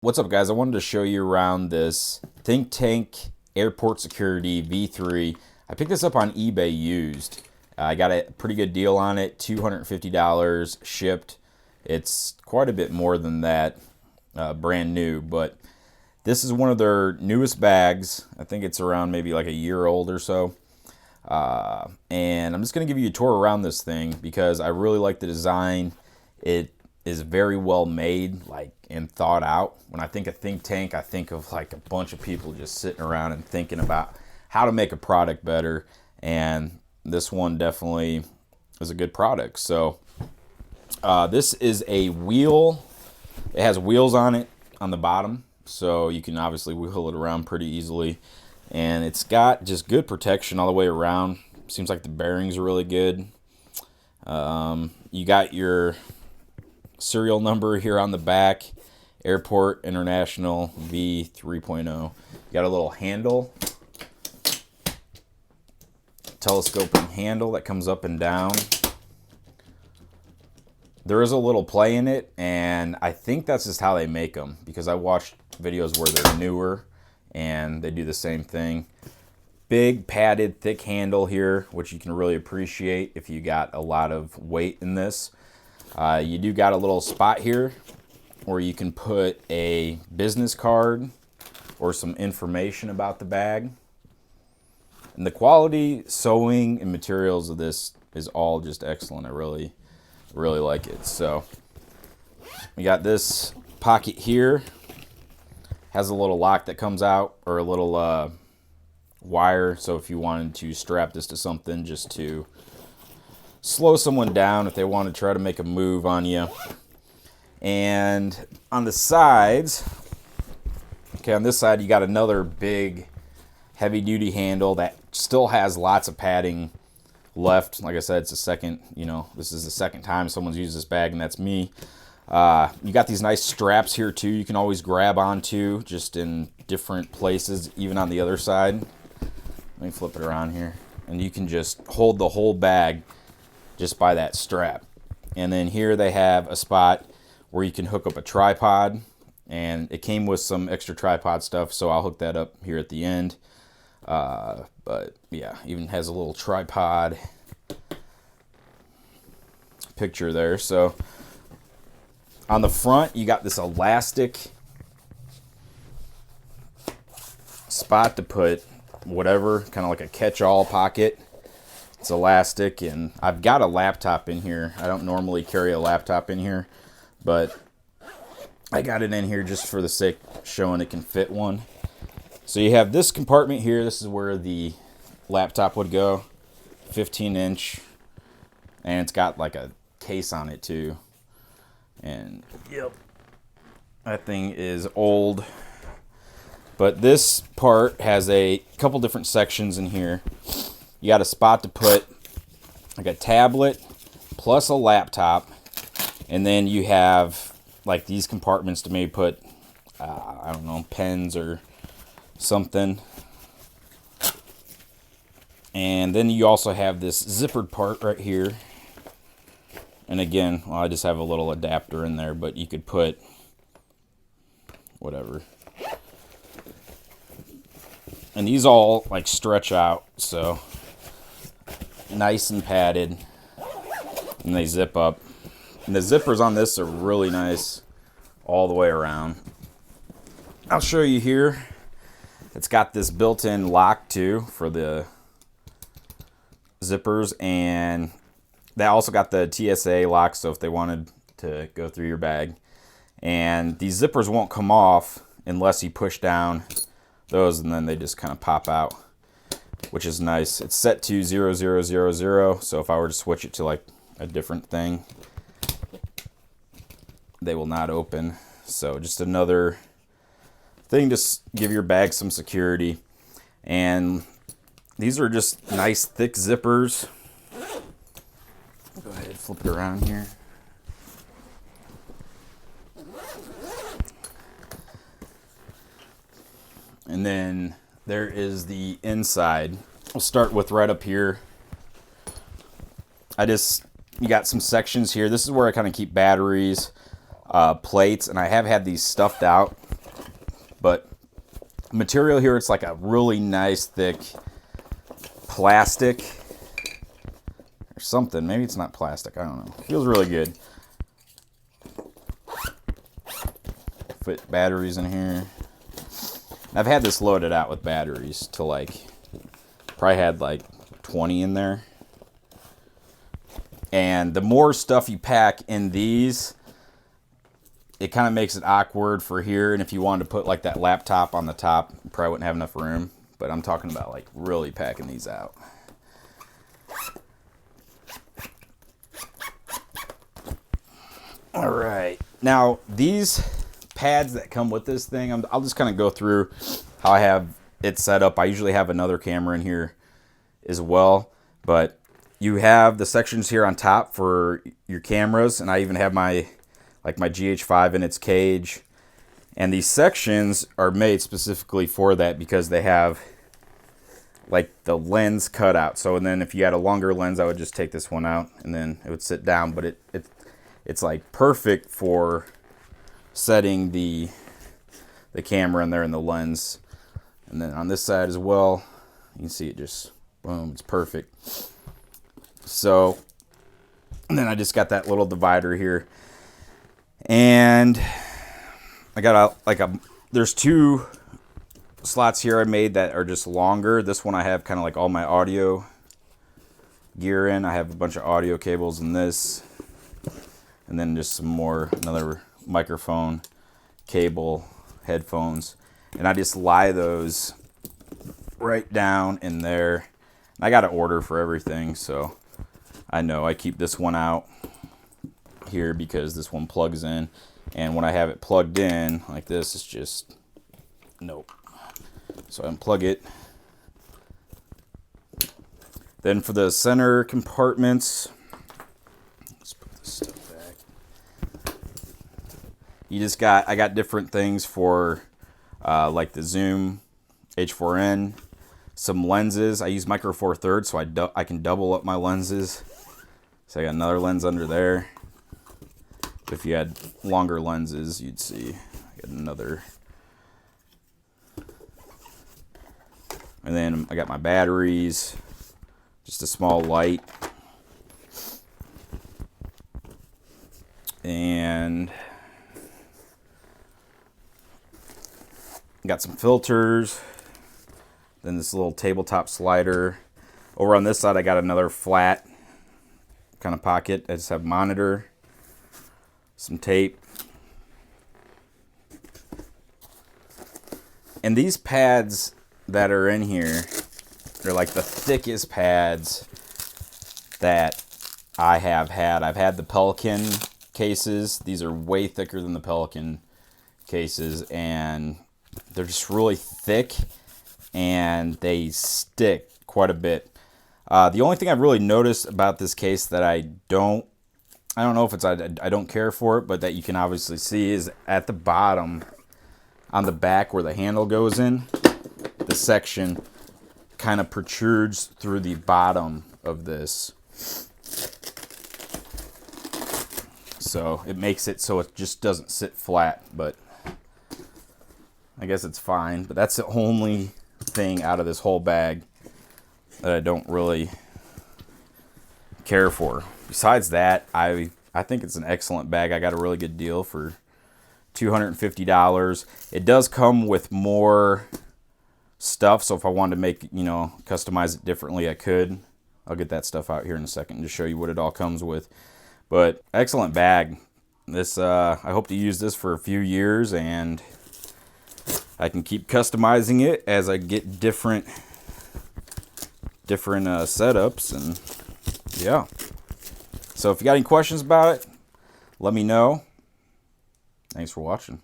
What's up, guys? I wanted to show you around this thinkTANK Airport Security V3. I picked this up on eBay used. I got a pretty good deal on it, $250 shipped. It's quite a bit more than that, brand new, but this is one of their newest bags. I think it's around maybe like a year old or so. And I'm just going to give you a tour around this thing because I really like the design. It is very well made, and thought out. When I think of thinkTANK, I think of like a bunch of people just sitting around and thinking about how to make a product better, and this one definitely is a good product. So this is a wheel. It has wheels on it on the bottom, so you can obviously wheel it around pretty easily, and it's got just good protection all the way around. Seems like the bearings are really good. You got your serial number here on the back, Airport International V3.0. You got a little handle, telescoping handle that comes up and down. There is a little play in it, and I think that's just how they make them, because I watched videos where they're newer and they do the same thing. Big padded thick handle here, which you can really appreciate if you got a lot of weight in this. You do got a little spot here where you can put a business card or some information about the bag. And the quality, sewing, and materials of this is all just excellent. I really like it. So we got this pocket here. Has a little lock that comes out, or a little wire. So if you wanted to strap this to something just to slow someone down if they want to try to make a move on you. And on the sides, on this side you got another big heavy duty handle that still has lots of padding left. Like I said, it's the second, this is the second time someone's used this bag, and that's me. You got these nice straps here too, you can always grab onto just in different places, even on the other side. Let me flip it around here, and you can just hold the whole bag just by that strap. And then here they have a spot where you can hook up a tripod, and it came with some extra tripod stuff, so I'll hook that up here at the end. But yeah, even has a little tripod picture there. So on the front you got this elastic spot to put whatever, kind of like a catch-all pocket. It's elastic, and I've got a laptop in here. I don't normally carry a laptop in here, but I got it in here just for the sake of showing it can fit one. So you have this compartment here. This is where the laptop would go, 15-inch, and it's got like a case on it too. And yep, that thing is old. But this part has a couple different sections in here. You got a spot to put like a tablet plus a laptop, and then you have like these compartments to maybe put I don't know, pens or something. And then you also have this zippered part right here, and again, well, I just have a little adapter in there, but you could put whatever. And these all like stretch out, so nice and padded, and they zip up. And the zippers on this are really nice all the way around. I'll show you here. It's got this built-in lock too for the zippers, and they also got the TSA lock, so if they wanted to go through your bag. And these zippers won't come off unless you push down those, and then they just kind of pop out, which is nice. It's set to 0000, so if I were to switch it to like a different thing, they will not open. So just another thing to give your bag some security. And these are just nice thick zippers. Go ahead, flip it around here. And then there is the inside. We'll start with right up here. You got some sections here. This is where I kind of keep batteries, plates, and I have had these stuffed out But material here, it's like a really nice thick plastic or something. Maybe it's not plastic, I don't know. It feels really good. Fit batteries in here. I've had this loaded out with batteries to like, probably had like 20 in there. And the more stuff you pack in these, it kind of makes it awkward for here. And if you wanted to put like that laptop on the top, you probably wouldn't have enough room. But I'm talking about like really packing these out. All right. Now these pads that come with this thing, I'll just kind of go through how I have it set up. I usually have another camera in here as well. But you have the sections here on top for your cameras, and I even have my GH5 in its cage. And these sections are made specifically for that because they have like the lens cut out. So, and then if you had a longer lens, I would just take this one out and then it would sit down. But it's like perfect for setting the camera in there and the lens. And then on this side as well, you can see it just, boom, it's perfect. So, and then I just got that little divider here. And I got there's two slots here I made that are just longer. This one I have kind of like all my audio gear in. I have a bunch of audio cables in this. And then just some more, another microphone, cable, headphones. And I just lie those right down in there. I got an order for everything, so I know I keep this one out here because this one plugs in. And when I have it plugged in like this, it's just, nope. So I unplug it. Then for the center compartments, let's put this stuff back. I got different things for like the Zoom H4n, some lenses. I use Micro Four Thirds, so I can double up my lenses. So I got another lens under there. If you had longer lenses, you'd see I got another. And then I got my batteries, just a small light. And got some filters. Then this little tabletop slider. Over on this side, I got another flat kind of pocket. I just have monitor, some tape. And these pads that are in here, they're like the thickest pads that I have had. I've had the Pelican cases. These are way thicker than the Pelican cases, and they're just really thick and they stick quite a bit. The only thing I've really noticed about this case that I don't know if it's I don't care for it, but that you can obviously see is at the bottom on the back where the handle goes in, the section kind of protrudes through the bottom of this. So it makes it so it just doesn't sit flat, but I guess it's fine. But that's the only thing out of this whole bag that I don't really care for. Besides that, I think it's an excellent bag. I got a really good deal for $250. It does come with more stuff, so if I wanted to make, customize it differently, I could. I'll get that stuff out here in a second to show you what it all comes with. But excellent bag. This I hope to use this for a few years, and I can keep customizing it as I get different setups, and yeah. So if you got any questions about it, let me know. Thanks for watching.